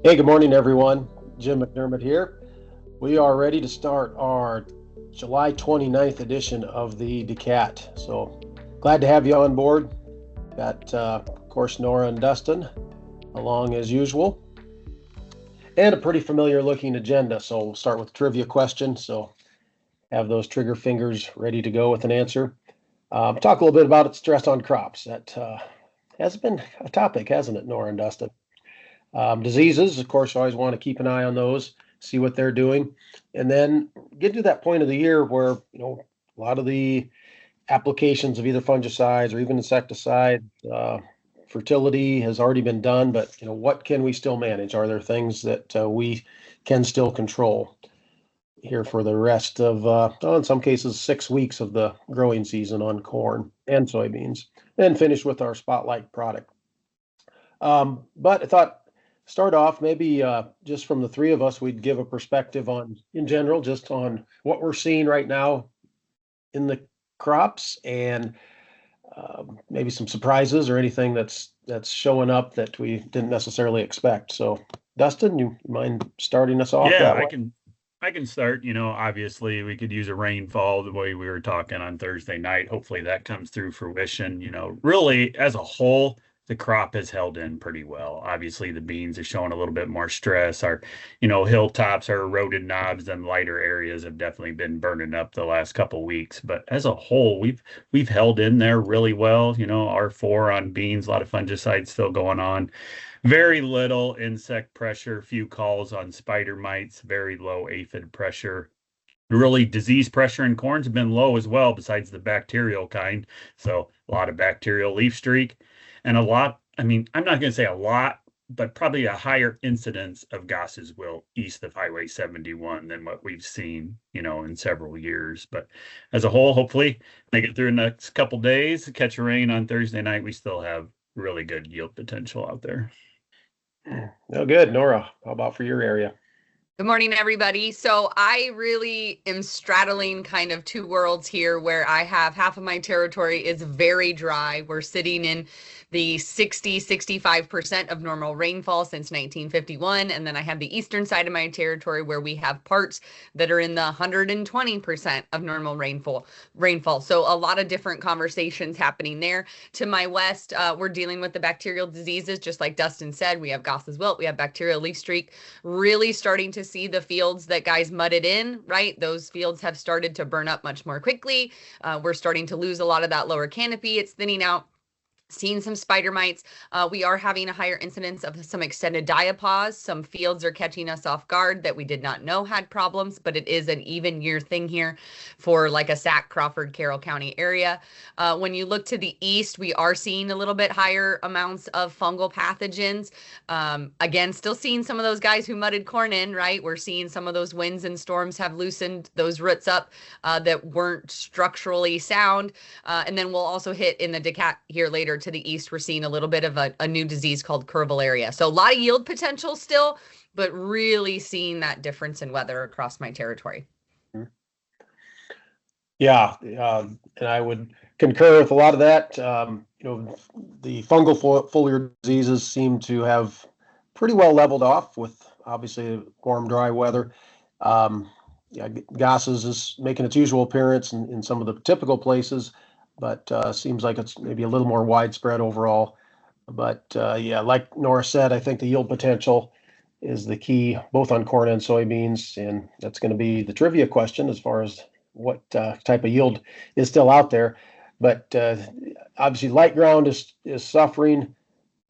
Hey, good morning, everyone. Jim McDermott here. We are ready to start our July 29th edition of the DAACAT. So glad to have you on board. Got, of course, Nora and Dustin along as usual. And a pretty familiar looking agenda. So we'll start with trivia questions. So have those trigger fingers ready to go with an answer. Talk a little bit about stress on crops. That has been a topic, hasn't it, Nora and Dustin? Diseases, of course, you always want to keep an eye on those, see what they're doing, and then get to that point of the year where, a lot of the applications of either fungicides or even insecticide, fertility has already been done, but, what can we still manage? Are there things that we can still control here for the rest of, in some cases, 6 weeks of the growing season on corn and soybeans, and finish with our spotlight product. But I thought start off maybe just from the three of us, we'd give a perspective on, in general, just on what we're seeing right now in the crops and maybe some surprises or anything that's showing up that we didn't necessarily expect. So, Dustin, you mind starting us off Yeah, that I way? can I can start. Obviously we could use a rainfall the way we were talking on Thursday night. Hopefully that comes through fruition. Really as a whole, the crop has held in pretty well. Obviously the beans are showing a little bit more stress. Our hilltops, our eroded knobs and lighter areas have definitely been burning up the last couple weeks. But as a whole, we've held in there really well. R4 on beans, a lot of fungicides still going on. Very little insect pressure, few calls on spider mites, very low aphid pressure. Really, disease pressure in corns have been low as well, besides the bacterial kind. So, a lot of bacterial leaf streak and a lot, I'm not going to say a lot, but probably a higher incidence of Goss's wilt east of Highway 71 than what we've seen, in several years. But as a whole, hopefully, make it through the next couple days, catch a rain on Thursday night. We still have really good yield potential out there. No, good. Nora, how about for your area? Good morning, everybody. So I really am straddling kind of two worlds here where I have half of my territory is very dry. We're sitting in the 65% of normal rainfall since 1951. And then I have the eastern side of my territory where we have parts that are in the 120% of normal rainfall. So a lot of different conversations happening there. To my west, we're dealing with the bacterial diseases, just like Dustin said. We have Goss's wilt, we have bacterial leaf streak, really starting to see the fields that guys mudded in, right? Those fields have started to burn up much more quickly. We're starting to lose a lot of that lower canopy. It's thinning out. Seeing some spider mites. We are having a higher incidence of some extended diapause. Some fields are catching us off guard that we did not know had problems, but it is an even year thing here for like a Sac, Crawford, Carroll County area. When you look to the east, we are seeing a little bit higher amounts of fungal pathogens. Again, still seeing some of those guys who mudded corn in, right? We're seeing some of those winds and storms have loosened those roots up that weren't structurally sound. And then we'll also hit in the DEKALB here later to the east. We're seeing a little bit of a new disease called curvularia. So a lot of yield potential still, but really seeing that difference in weather across my territory. Yeah, and I would concur with a lot of that. The fungal foliar diseases seem to have pretty well leveled off with obviously warm, dry weather. Yeah, Goss's is making its usual appearance in some of the typical places, but seems like it's maybe a little more widespread overall. But yeah, like Nora said, I think the yield potential is the key, both on corn and soybeans, and that's going to be the trivia question as far as what type of yield is still out there. But obviously, light ground is suffering,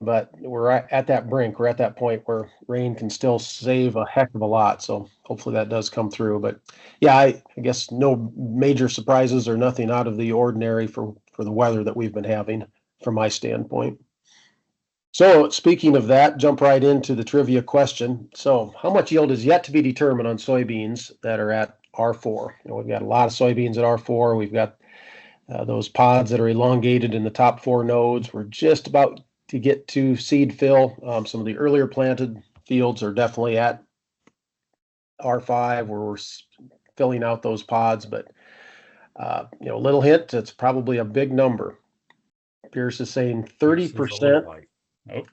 but we're at that brink. We're at that point where rain can still save a heck of a lot. So hopefully that does come through. But yeah, I guess no major surprises or nothing out of the ordinary for the weather that we've been having from my standpoint. So speaking of that, jump right into the trivia question. So how much yield is yet to be determined on soybeans that are at R4? We've got a lot of soybeans at R4. We've got those pods that are elongated in the top four nodes. We're just about to get to seed fill. Some of the earlier planted fields are definitely at R5 where we're filling out those pods, but a little hint, it's probably a big number. Pierce is saying 30%. Oh.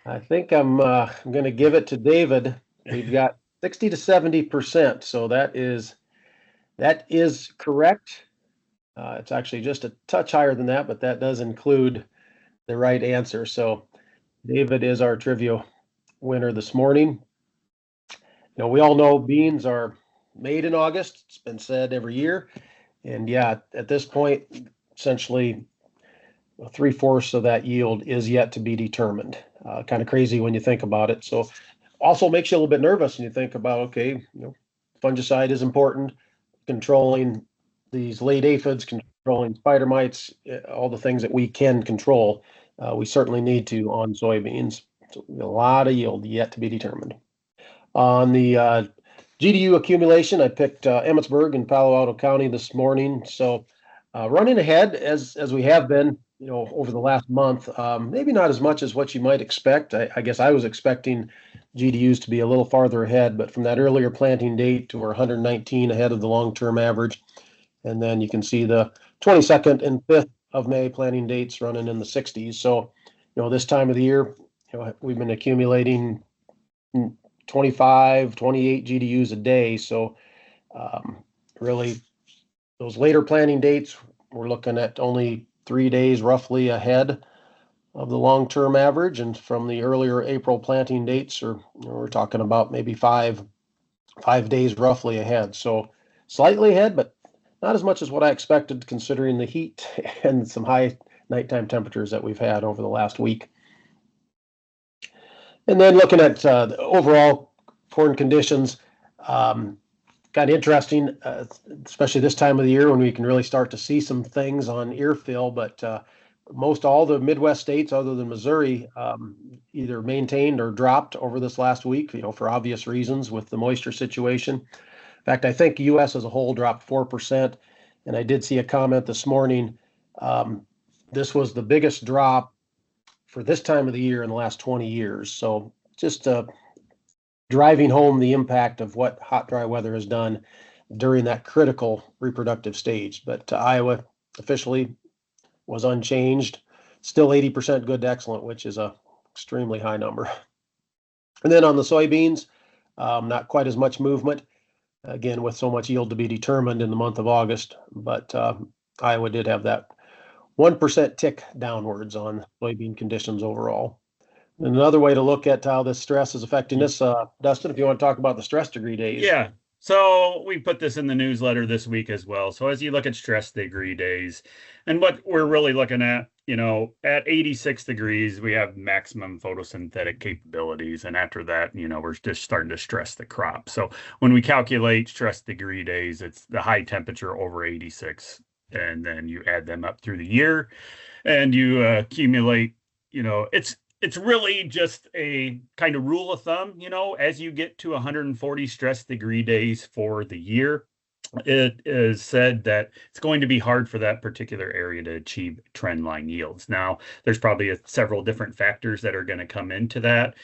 I think I'm going to give it to David. We've got 60 to 70%, so that is correct. It's actually just a touch higher than that, but that does include the right answer. So David is our trivia winner this morning. We all know beans are made in August. It's been said every year. And yeah, at this point, essentially 3/4 of that yield is yet to be determined. Kind of crazy when you think about it. So also makes you a little bit nervous when you think about, okay, fungicide is important, controlling these late aphids, controlling spider mites, all the things that we can control. We certainly need to on soybeans. So a lot of yield yet to be determined. On the GDU accumulation, I picked Emmetsburg and Palo Alto County this morning. So running ahead as we have been, over the last month, maybe not as much as what you might expect. I guess I was expecting GDUs to be a little farther ahead, but from that earlier planting date to 119 ahead of the long-term average. And then you can see the 22nd and 5th of May planting dates running in the 60s. So, this time of the year, we've been accumulating 25, 28 GDUs a day. So really those later planting dates, we're looking at only 3 days roughly ahead of the long-term average. And from the earlier April planting dates, or we're talking about maybe five days roughly ahead. So slightly ahead, but not as much as what I expected considering the heat and some high nighttime temperatures that we've had over the last week. And then looking at the overall corn conditions, kind of interesting, especially this time of the year when we can really start to see some things on ear fill. But most all the Midwest states, other than Missouri, either maintained or dropped over this last week, for obvious reasons with the moisture situation. In fact, I think U.S. as a whole dropped 4%. And I did see a comment this morning. This was the biggest drop for this time of the year in the last 20 years. So just driving home the impact of what hot, dry weather has done during that critical reproductive stage. But Iowa officially was unchanged, still 80% good to excellent, which is a extremely high number. And then on the soybeans, not quite as much movement, again, with so much yield to be determined in the month of August. But Iowa did have that 1% tick downwards on soybean conditions overall. And another way to look at how this stress is affecting us, Dustin, if you want to talk about the stress degree days. Yeah. So we put this in the newsletter this week as well. So as you look at stress degree days, and what we're really looking at, at 86 degrees, we have maximum photosynthetic capabilities. And after that, we're just starting to stress the crop. So when we calculate stress degree days, it's the high temperature over 86. And then you add them up through the year and you accumulate, it's really just a kind of rule of thumb, as you get to 140 stress degree days for the year, it is said that it's going to be hard for that particular area to achieve trend line yields. Now, there's probably several different factors that are going to come into that,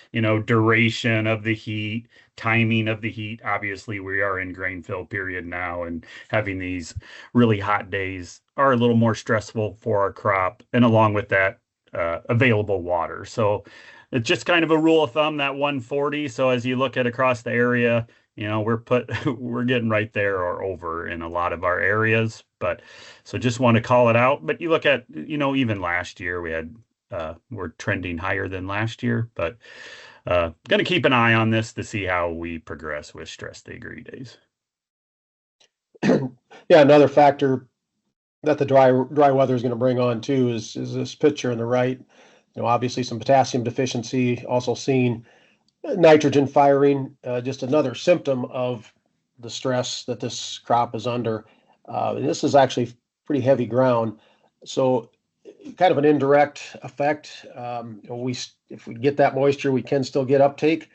duration of the heat, timing of the heat. Obviously, we are in grain fill period now, and having these really hot days are a little more stressful for our crop. And along with that, available water. So it's just kind of a rule of thumb, that 140. So as you look at across the area, we're getting right there or over in a lot of our areas. But so just want to call it out. But you look at, even last year we're trending higher than last year, but going to keep an eye on this to see how we progress with stress degree days. Yeah, another factor that the dry weather is going to bring on too is this picture on the right. Obviously some potassium deficiency, also seeing nitrogen firing, just another symptom of the stress that this crop is under. This is actually pretty heavy ground, so kind of an indirect effect. If we get that moisture, we can still get uptake.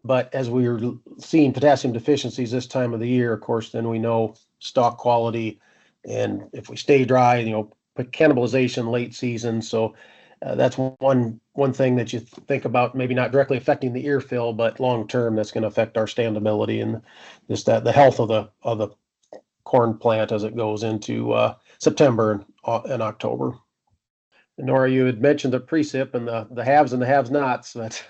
But as we are seeing potassium deficiencies this time of the year, of course, then we know stalk quality. And if we stay dry, cannibalization late season. So that's one thing that you think about, maybe not directly affecting the ear fill, but long term, that's going to affect our standability and just the health of the corn plant as it goes into September and October. Nora, you had mentioned the precip and the haves and the have-nots, but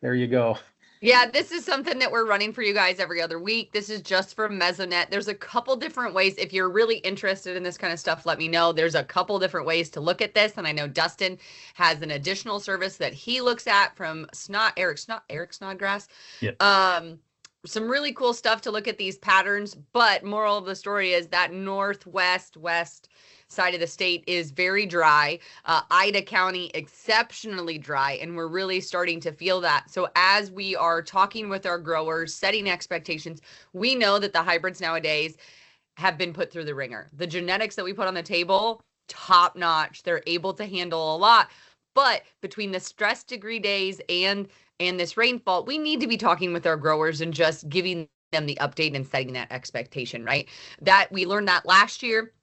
there you go. Yeah, this is something that we're running for you guys every other week. This is just for Mesonet. There's a couple different ways. If you're really interested in this kind of stuff, let me know. There's a couple different ways to look at this. And I know Dustin has an additional service that he looks at from Eric Snodgrass. Yep. Some really cool stuff to look at these patterns, but moral of the story is that west side of the state is very dry. Ida County, exceptionally dry, and we're really starting to feel that. So as we are talking with our growers, setting expectations, we know that the hybrids nowadays have been put through the ringer. The genetics that we put on the table, top notch. They're able to handle a lot. But between the stress degree days and this rainfall, we need to be talking with our growers and just giving them the update and setting that expectation, right? That we learned that last year,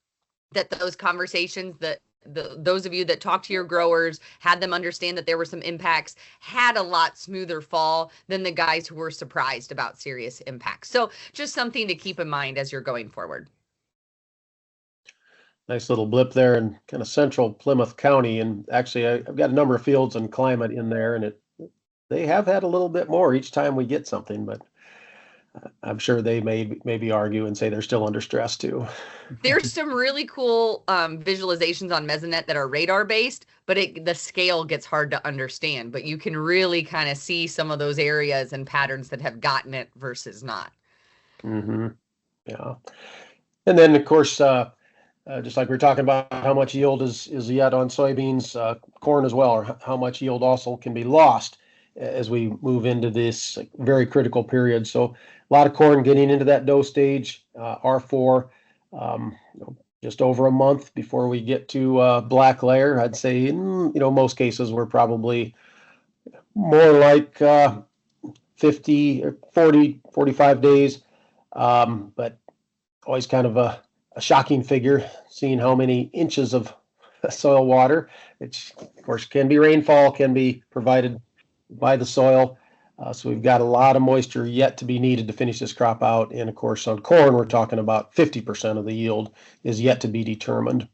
that those conversations, that those of you that talked to your growers, had them understand that there were some impacts, had a lot smoother fall than the guys who were surprised about serious impacts. So just something to keep in mind as you're going forward. Nice little blip there in kind of central Plymouth County. And actually, I've got a number of fields and climate in there, and they have had a little bit more each time we get something, but I'm sure they maybe argue and say they're still under stress too. There's some really cool visualizations on Mesonet that are radar based, but the scale gets hard to understand. But you can really kind of see some of those areas and patterns that have gotten it versus not. Mm-hmm. Yeah. And then, of course, just like we were talking about how much yield is yet on soybeans, corn as well, or how much yield also can be lost as we move into this very critical period. So a lot of corn getting into that dough stage, R4, just over a month before we get to black layer. I'd say in most cases we're probably more like 50 or 40, 45 days, but always kind of a shocking figure seeing how many inches of soil water, which of course can be rainfall, can be provided by the soil. So we've got a lot of moisture yet to be needed to finish this crop out. And of course, on corn, we're talking about 50% of the yield is yet to be determined.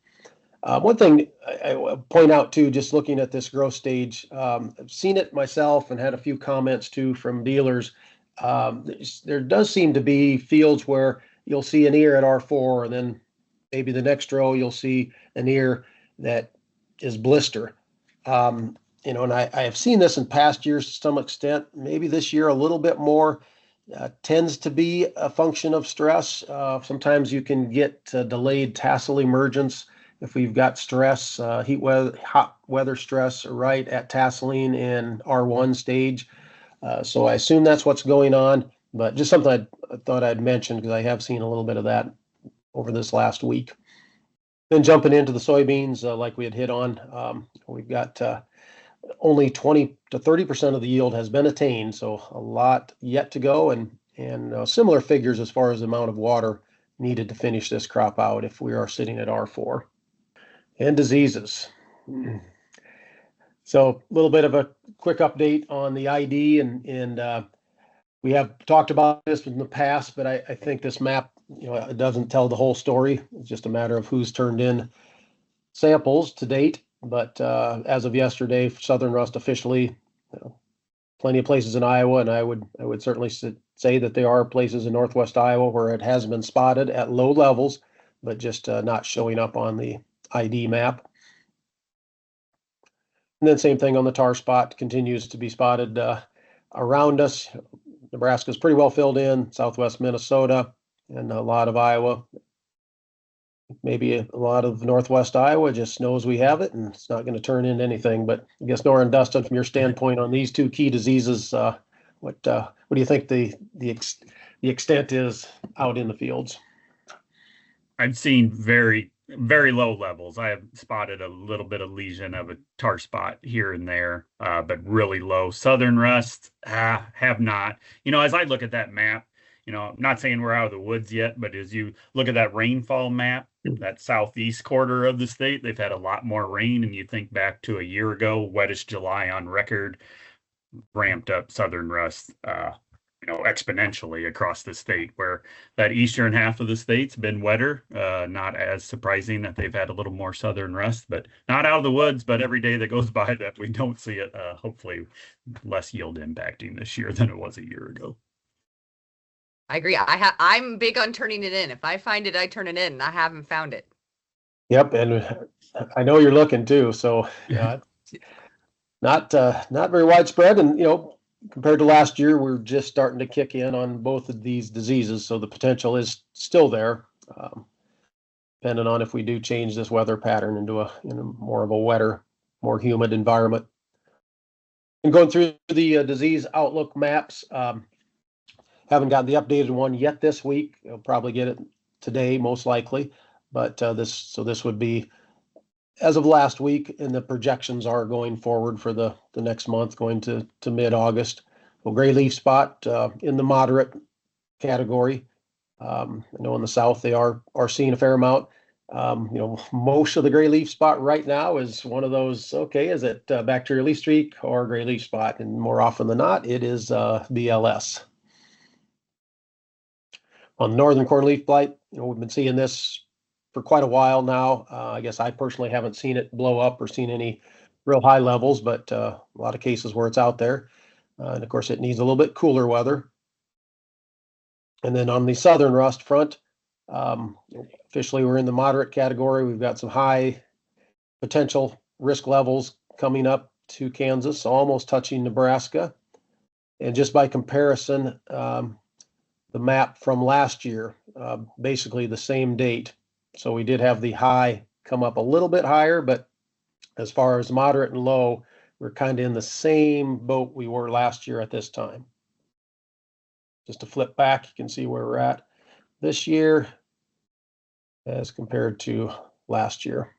One thing I point out too, just looking at this growth stage, I've seen it myself and had a few comments too from dealers. There does seem to be fields where you'll see an ear at R4, and then maybe the next row you'll see an ear that is blister. And I have seen this in past years to some extent. Maybe this year a little bit more. Tends to be a function of stress. Sometimes you can get delayed tassel emergence if we've got stress, hot weather stress right at tasseling in R1 stage. So I assume that's what's going on, but just something I thought I'd mention because I have seen a little bit of that over this last week. Then jumping into the soybeans, like we had hit on, we've got only 20 to 30% of the yield has been attained, so a lot yet to go, and similar figures as far as the amount of water needed to finish this crop out if we are sitting at R4. And diseases. So a little bit of a quick update on the ID, and we have talked about this in the past, but I think this map, it doesn't tell the whole story. It's just a matter of who's turned in samples to date. But as of yesterday, southern rust officially, plenty of places in Iowa, and I would certainly say that there are places in northwest Iowa where it has been spotted at low levels, but just not showing up on the ID map. And then same thing on the tar spot, continues to be spotted around us. Nebraska's pretty well filled in, southwest Minnesota, and a lot of Iowa. Maybe a lot of northwest Iowa just knows we have it and it's not going to turn into anything. But I guess Nora and Dustin, from your standpoint on these two key diseases, what do you think the extent is out in the fields? I've seen very, very low levels. I have spotted a little bit of lesion of a tar spot here and there, but really low. Southern rust, have not. As I look at that map, I'm not saying we're out of the woods yet, but as you look at that rainfall map, that southeast quarter of the state, they've had a lot more rain. And you think back to a year ago, wettest July on record, ramped up southern rust exponentially across the state, where that eastern half of the state's been wetter. Not as surprising that they've had a little more southern rust, but not out of the woods. But every day that goes by that we don't see it, hopefully less yield impacting this year than it was a year ago. I agree. I'm big on turning it in. If I find it, I turn it in, and I haven't found it. Yep, and I know you're looking too. So not very widespread, and compared to last year, we're just starting to kick in on both of these diseases. So the potential is still there, depending on if we do change this weather pattern into a more of a wetter, more humid environment. And going through the disease outlook maps, haven't got the updated one yet this week. I'll probably get it today, most likely. But this would be as of last week, and the projections are going forward for the next month, going to mid-August. Well, gray leaf spot in the moderate category. I know in the south they are seeing a fair amount. Most of the gray leaf spot right now is one of those, okay, is it bacterial leaf streak or gray leaf spot? And more often than not, it is BLS. On the northern cornleaf blight, we've been seeing this for quite a while now. I guess I personally haven't seen it blow up or seen any real high levels, but a lot of cases where it's out there. And of course, it needs a little bit cooler weather. And then on the southern rust front, officially we're in the moderate category. We've got some high potential risk levels coming up to Kansas, almost touching Nebraska. And just by comparison, the map from last year, basically the same date. So we did have the high come up a little bit higher, but as far as moderate and low, we're kind of in the same boat we were last year at this time. Just to flip back, you can see where we're at this year as compared to last year.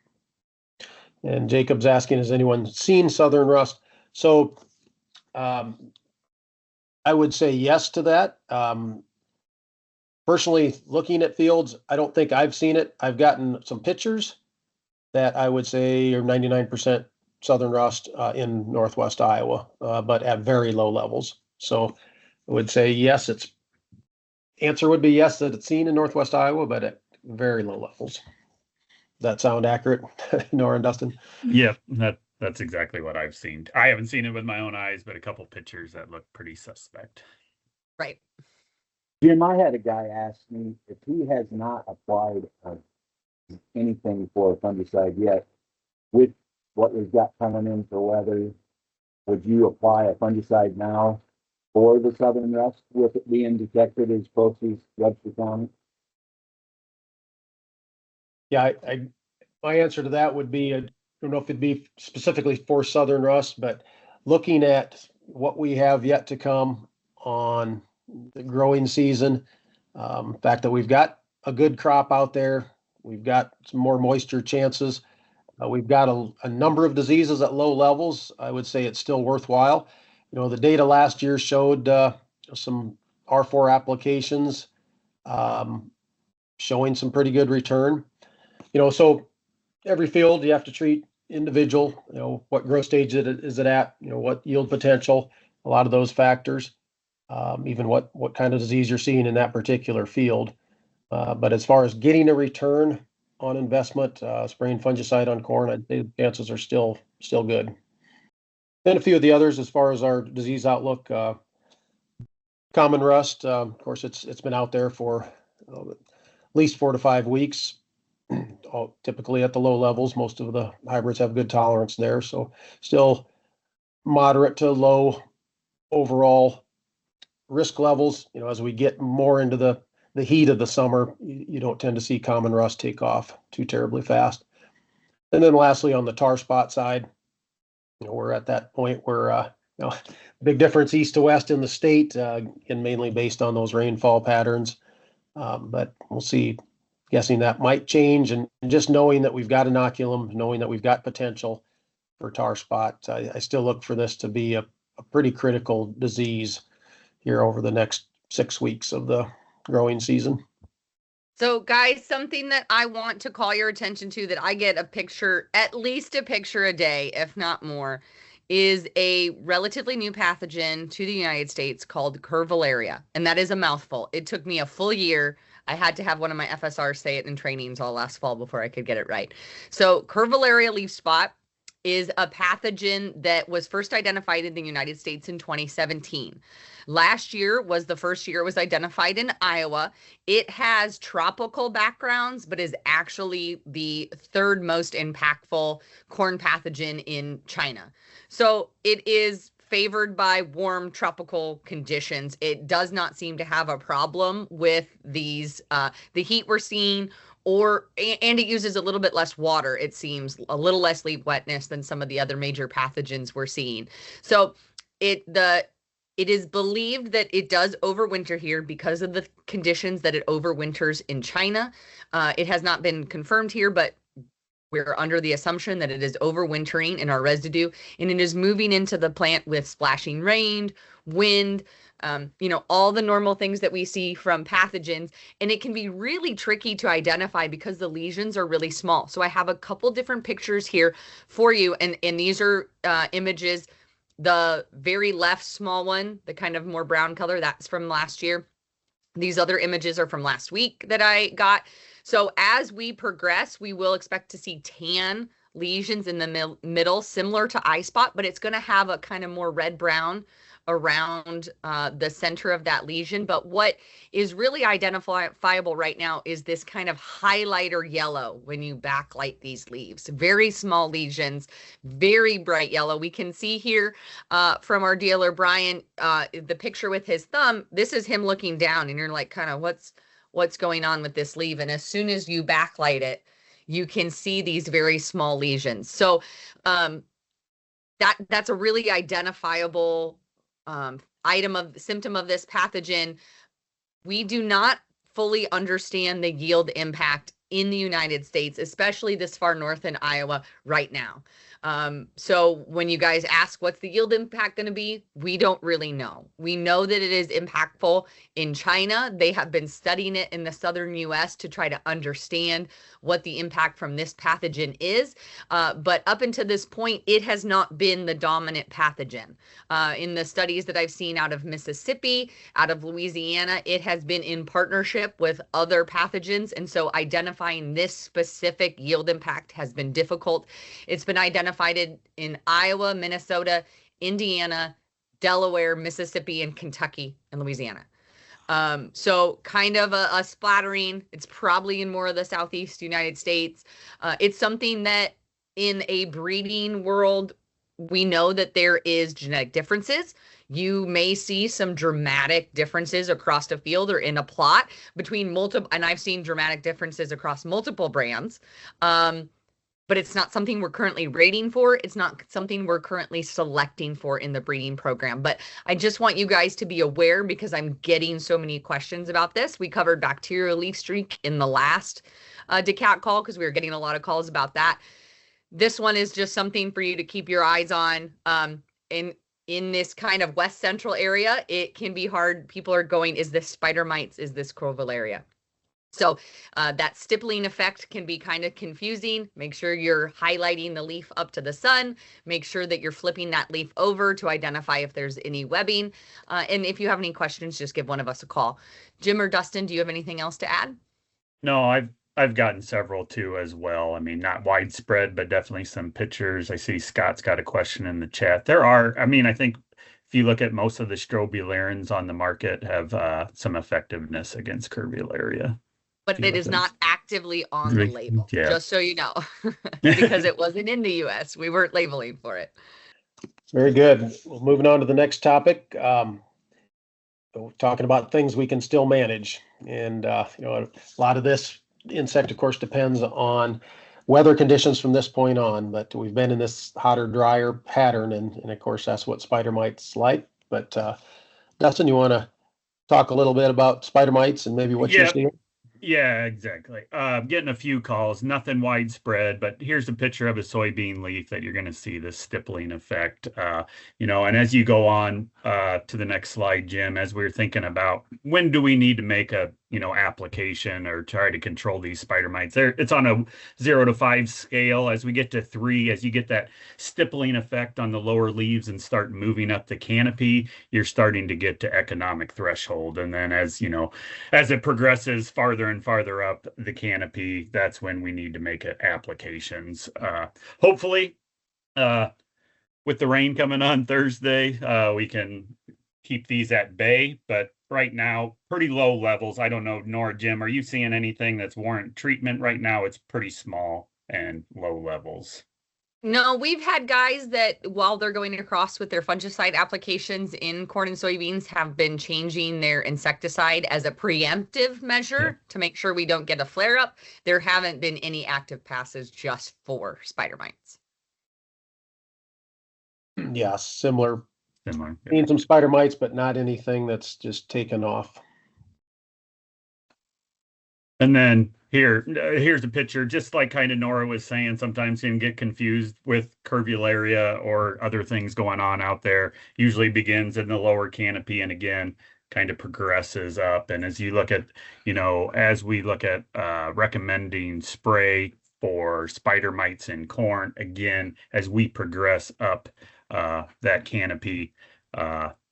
And Jacob's asking, has anyone seen southern rust? So I would say yes to that. Personally, looking at fields, I don't think I've seen it. I've gotten some pictures that I would say are 99% southern rust in northwest Iowa, but at very low levels. So I would say yes, answer would be yes, that it's seen in northwest Iowa, but at very low levels. Does that sound accurate, Nora and Dustin? Yeah, that's exactly what I've seen. I haven't seen it with my own eyes, but a couple pictures that look pretty suspect. Right. Jim, I had a guy ask me if he has not applied anything for a fungicide yet, with what we've got coming in for weather, would you apply a fungicide now for the southern rust with it being detected as close as Webster County? Yeah, my answer to that would be, I don't know if it'd be specifically for southern rust, but looking at what we have yet to come on the growing season, the fact that we've got a good crop out there, we've got some more moisture chances, we've got a number of diseases at low levels. I would say it's still worthwhile. The data last year showed some R4 applications showing some pretty good return. So every field you have to treat individual, what growth stage is it at, what yield potential, a lot of those factors. Even what kind of disease you're seeing in that particular field. But as far as getting a return on investment, spraying fungicide on corn, I'd say the chances are still good. Then a few of the others, as far as our disease outlook, common rust, of course, it's been out there for at least 4 to 5 weeks, typically at the low levels. Most of the hybrids have good tolerance there, so still moderate to low overall risk levels. As we get more into the heat of the summer, you don't tend to see common rust take off too terribly fast. And then lastly, on the tar spot side, we're at that point where big difference east to west in the state, and mainly based on those rainfall patterns. But we'll see. Guessing that might change, and just knowing that we've got inoculum, knowing that we've got potential for tar spot, I still look for this to be a pretty critical disease here over the next 6 weeks of the growing season. So guys, something that I want to call your attention to, that I get at least a picture a day, if not more, is a relatively new pathogen to the United States called curvularia, and that is a mouthful. It took me a full year. I had to have one of my FSRs say it in trainings all last fall before I could get it right. So curvularia leaf spot is a pathogen that was first identified in the United States in 2017. Last year was the first year it was identified in Iowa. It has tropical backgrounds, but is actually the third most impactful corn pathogen in China. So it is favored by warm tropical conditions. It does not seem to have a problem with these, the heat we're seeing, and it uses a little bit less water. It seems a little less leaf wetness than some of the other major pathogens we're seeing. So it is believed that it does overwinter here because of the conditions that it overwinters in China. It has not been confirmed here, but we're under the assumption that it is overwintering in our residue, and it is moving into the plant with splashing rain, wind, all the normal things that we see from pathogens. And it can be really tricky to identify because the lesions are really small. So I have a couple different pictures here for you, and these are images. The very left small one, the kind of more brown color, that's from last year. These other images are from last week that I got. So as we progress, we will expect to see tan lesions in the middle, similar to eye spot, but it's going to have a kind of more red-brown around the center of that lesion. But what is really identifiable right now is this kind of highlighter yellow when you backlight these leaves. Very small lesions, very bright yellow. We can see here from our dealer, Brian, the picture with his thumb. This is him looking down, and you're like, kind of, what's going on with this leaf? And as soon as you backlight it, you can see these very small lesions. So that's a really identifiable symptom of this pathogen. We do not fully understand the yield impact in the United States, especially this far north in Iowa right now. So when you guys ask what's the yield impact going to be, we don't really know. We know that it is impactful in China. They have been studying it in the southern US to try to understand what the impact from this pathogen is. But up until this point, it has not been the dominant pathogen. In the studies that I've seen out of Mississippi, out of Louisiana, it has been in partnership with other pathogens. And so identifying this specific yield impact has been difficult. It's been identified in Iowa, Minnesota, Indiana, Delaware, Mississippi, and Kentucky and Louisiana. So kind of a splattering. It's probably in more of the Southeast United States. It's something that in a breeding world, we know that there is genetic differences. You may see some dramatic differences across the field or in a plot between multiple, and I've seen dramatic differences across multiple brands. But it's not something we're currently rating for. It's not something we're currently selecting for in the breeding program. But I just want you guys to be aware because I'm getting so many questions about this. We covered bacterial leaf streak in the last DAACAT call because we were getting a lot of calls about that. This one is just something for you to keep your eyes on. In this kind of west central area, it can be hard. People are going, is this spider mites? Is this curvularia? So that stippling effect can be kind of confusing. Make sure you're highlighting the leaf up to the sun. Make sure that you're flipping that leaf over to identify if there's any webbing. And if you have any questions, just give one of us a call. Jim or Dustin, do you have anything else to add? No, I've gotten several too as well. I mean, not widespread, but definitely some pictures. I see Scott's got a question in the chat. There are, I mean, I think if you look at most of the strobilurins on the market have some effectiveness against curvularia. But it is not actively on the label, just so you know, because it wasn't in the U.S. We weren't labeling for it. Very good. Well, moving on to the next topic, talking about things we can still manage. And, a lot of this insect, of course, depends on weather conditions from this point on. But we've been in this hotter, drier pattern. And of course, that's what spider mites like. But Dustin, you want to talk a little bit about spider mites and maybe what you're seeing? Yeah, exactly. Getting a few calls, nothing widespread, but here's a picture of a soybean leaf that you're going to see this stippling effect. And as you go on to the next slide, Jim, as we're thinking about when do we need to make a application or try to control these spider mites. It's on a 0 to 5 scale. As we get to 3, as you get that stippling effect on the lower leaves and start moving up the canopy, you're starting to get to economic threshold. And then as it progresses farther and farther up the canopy, that's when we need to make applications. Hopefully, with the rain coming on Thursday, we can keep these at bay, but right now, pretty low levels. I don't know, Nora, Jim, are you seeing anything that's warrant treatment right now? It's pretty small and low levels. No, we've had guys that while they're going across with their fungicide applications in corn and soybeans have been changing their insecticide as a preemptive measure to make sure we don't get a flare up. There haven't been any active passes just for spider mites. Yeah, similar. Yeah. Seen some spider mites, but not anything that's just taken off. And then here's a picture, just like kind of Nora was saying, sometimes you can get confused with curvularia or other things going on out there. Usually begins in the lower canopy and again, kind of progresses up. And as you look at, as we look at recommending spray for spider mites in corn, again, as we progress up that canopy,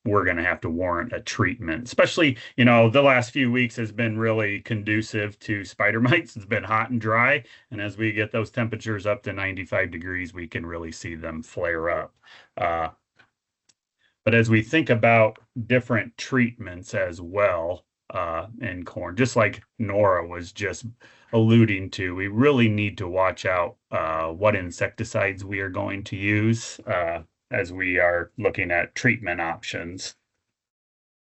we're going to have to warrant a treatment, especially, the last few weeks has been really conducive to spider mites. It's been hot and dry. And as we get those temperatures up to 95 degrees, we can really see them flare up. But as we think about different treatments as well, in corn, just like Nora was just alluding to, we really need to watch out what insecticides we are going to use as we are looking at treatment options.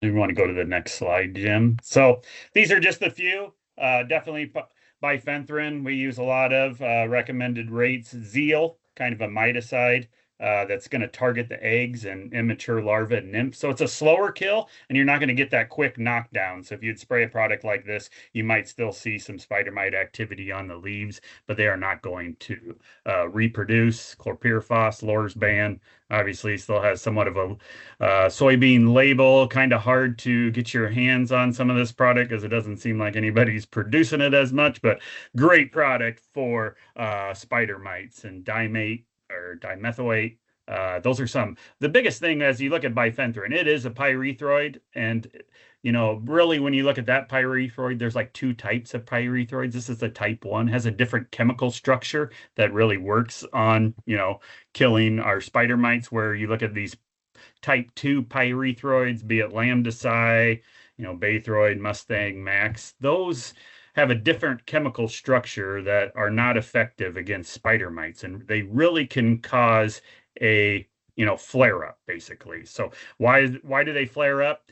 You want to go to the next slide, Jim? So these are just a few. Definitely bifenthrin, we use a lot of recommended rates. Zeal, kind of a miticide. That's going to target the eggs and immature larvae and nymphs. So it's a slower kill, and you're not going to get that quick knockdown. So if you'd spray a product like this, you might still see some spider mite activity on the leaves, but they are not going to reproduce. Chlorpyrifos, Lorsban, obviously still has somewhat of a soybean label. Kind of hard to get your hands on some of this product because it doesn't seem like anybody's producing it as much, but great product for spider mites. And dimate or dimethoate. Those are some. The biggest thing as you look at bifenthrin, it is a pyrethroid. And, really when you look at that pyrethroid, there's like 2 types of pyrethroids. This is the type 1, has a different chemical structure that really works on, killing our spider mites, where you look at these type 2 pyrethroids, be it lambdaci, Baythroid, Mustang, Max, those have a different chemical structure that are not effective against spider mites, and they really can cause a flare up basically. So why do they flare up?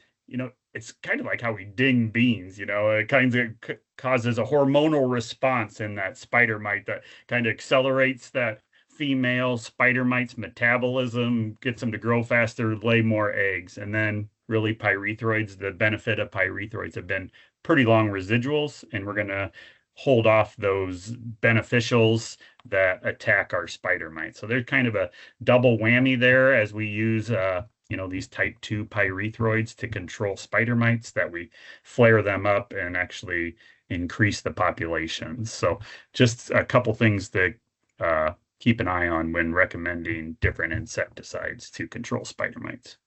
It's kind of like how we ding beans. It kind of causes a hormonal response in that spider mite that kind of accelerates that female spider mite's metabolism, gets them to grow faster, lay more eggs. And then really pyrethroids, the benefit of pyrethroids have been pretty long residuals, and we're going to hold off those beneficials that attack our spider mites. So there's kind of a double whammy there as we use these type 2 pyrethroids to control spider mites, that we flare them up and actually increase the populations. So just a couple things to keep an eye on when recommending different insecticides to control spider mites.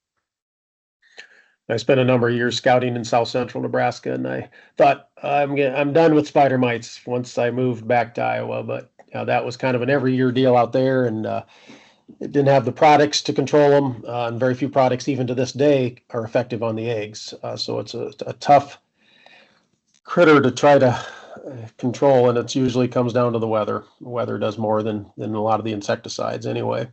I spent a number of years scouting in south central Nebraska, and I thought I'm done with spider mites once I moved back to Iowa. But that was kind of an every year deal out there, and it didn't have the products to control them, and very few products even to this day are effective on the eggs. So it's a tough critter to try to control, and it usually comes down to the weather. The weather does more than a lot of the insecticides anyway.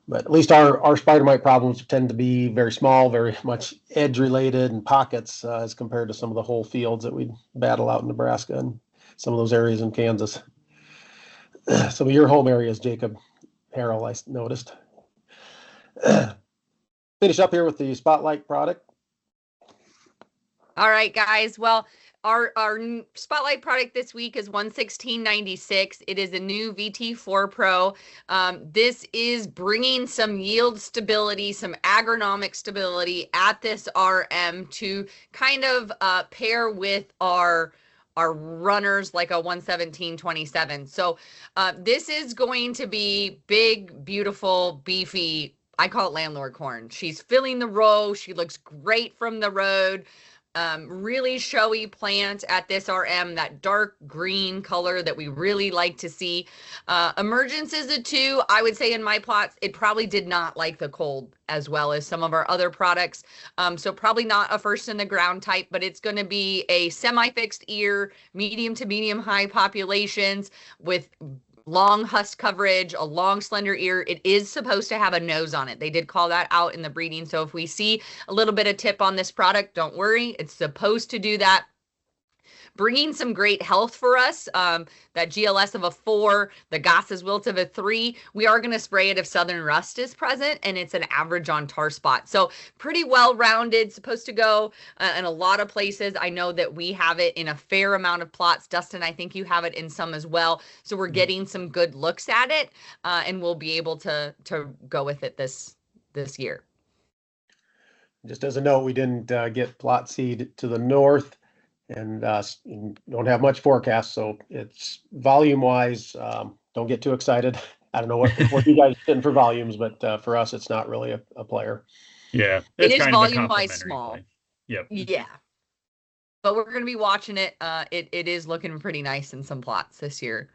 But at least our spider mite problems tend to be very small, very much edge related and pockets as compared to some of the whole fields that we battle out in Nebraska and some of those areas in Kansas. Some of your home areas, Jacob Harrell, I noticed. Finish up here with the Spotlight product. All right, guys. Well, Our spotlight product this week is 116.96. It is a new VT4 Pro. This is bringing some yield stability, some agronomic stability at this RM to kind of pair with our runners like a 117.27. So this is going to be big, beautiful, beefy. I call it landlord corn. She's filling the row. She looks great from the road. Really showy plant at this RM, that dark green color that we really like to see. Emergence is a 2. I would say in my plots, it probably did not like the cold as well as some of our other products. So probably not a first in the ground type, but it's going to be a semi-fixed ear, medium to medium high populations with long husk coverage, a long slender ear. It is supposed to have a nose on it. They did call that out in the breeding. So if we see a little bit of tip on this product, don't worry. It's supposed to do that. Bringing some great health for us, that GLS of a 4, the Goss's wilt of a 3. We are going to spray it if southern rust is present, and it's an average on tar spot. So pretty well-rounded, supposed to go in a lot of places. I know that we have it in a fair amount of plots. Dustin, I think you have it in some as well. So we're getting some good looks at it, and we'll be able to go with it this year. Just as a note, we didn't get plot seed to the north. And don't have much forecast, so it's volume-wise, don't get too excited. I don't know what you guys did for volumes, but for us, it's not really a player. Yeah, it is volume-wise small. Play. Yep. Yeah, but we're going to be watching it. It is looking pretty nice in some plots this year.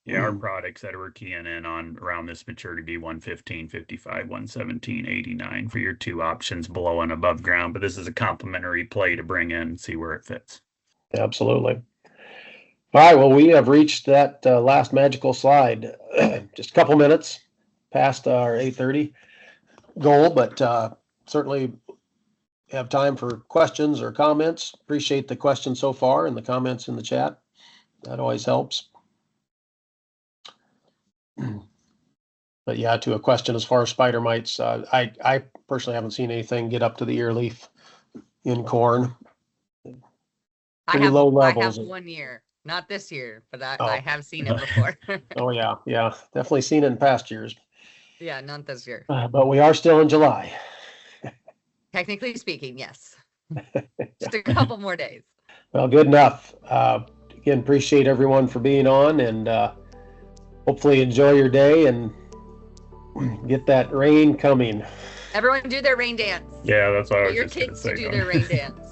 Yeah, our products that we're keying in on around this maturity, 115, 55, 117, 89 for your 2 options below and above ground. But this is a complementary play to bring in and see where it fits. Absolutely. All right, well, we have reached that last magical slide. Just a couple minutes past our 8:30 goal, but certainly have time for questions or comments. Appreciate the questions so far and the comments in the chat. That always helps. But yeah, to a question as far as spider mites, I personally haven't seen anything get up to the ear leaf in corn. Pretty low levels. I have 1 year, not this year, but I have seen it before. Oh yeah, definitely seen it in past years. Yeah, not this year. But we are still in July. Technically speaking, yes. Just a couple more days. Well, good enough. Again, appreciate everyone for being on, and hopefully enjoy your day and get that rain coming. Everyone do their rain dance. Yeah, that's what I was Get your just gonna kids say. to do their rain dance.